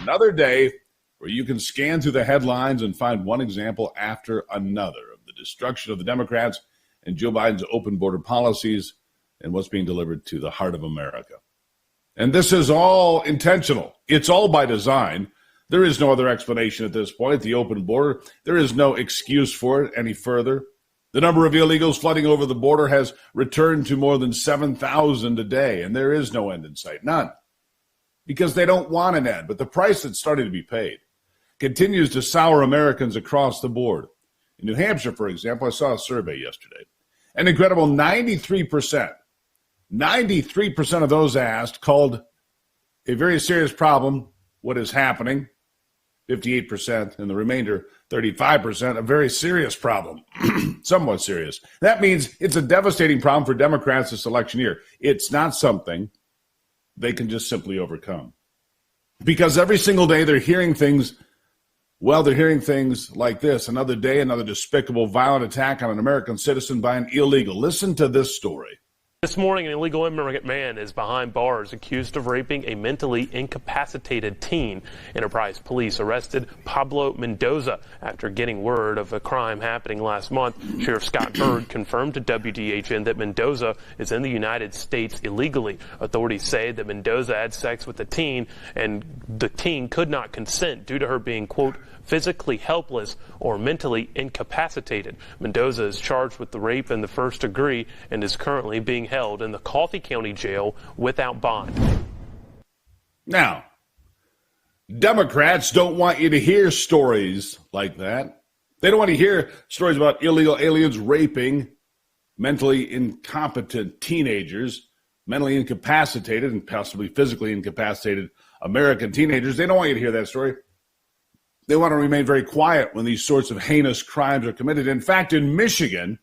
Another day where you can scan through the headlines and find one example after another of the destruction of the Democrats and Joe Biden's open border policies and what's being delivered to the heart of America. And this is all intentional. It's all by design. There is no other explanation at this point. The open border, there is no excuse for it any further. The number of illegals flooding over the border has returned to more than 7,000 a day, and there is no end in sight, none. Because they don't want an end, but the price that's starting to be paid continues to sour Americans across the board. In New Hampshire, for example, I saw a survey yesterday. An incredible 93% of those asked called a very serious problem what is happening, 58%, and the remainder, 35%, a very serious problem, somewhat serious. That means it's a devastating problem for Democrats this election year. It's not something they can just simply overcome. Because every single day they're hearing things like this. Another day, another despicable, violent attack on an American citizen by an illegal. Listen to this story. This morning, an illegal immigrant man is behind bars accused of raping a mentally incapacitated teen. Enterprise police arrested Pablo Mendoza after getting word of a crime happening last month. Sheriff Scott Bird confirmed to WDHN that Mendoza is in the United States illegally. Authorities say that Mendoza had sex with the teen, and the teen could not consent due to her being, quote, physically helpless or mentally incapacitated. Mendoza is charged with the rape in the first degree and is currently being held in the Coffee County Jail without bond. Now, Democrats don't want you to hear stories like that. They don't want to hear stories about illegal aliens raping mentally incompetent teenagers, mentally incapacitated and possibly physically incapacitated American teenagers. They don't want you to hear that story. They want to remain very quiet when these sorts of heinous crimes are committed. In fact, in Michigan,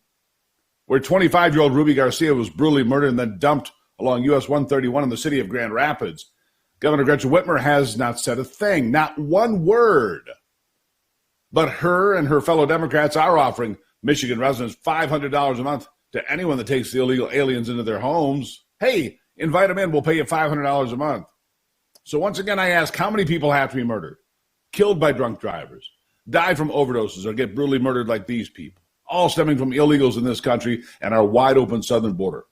where 25-year-old Ruby Garcia was brutally murdered and then dumped along US 131 in the city of Grand Rapids, Governor Gretchen Whitmer has not said a thing, not one word. But her and her fellow Democrats are offering Michigan residents $500 a month to anyone that takes the illegal aliens into their homes. Hey, invite them in. We'll pay you $500 a month. So once again, I ask, how many people have to be murdered, killed by drunk drivers, die from overdoses, or get brutally murdered like these people, all stemming from illegals in this country and our wide-open southern border?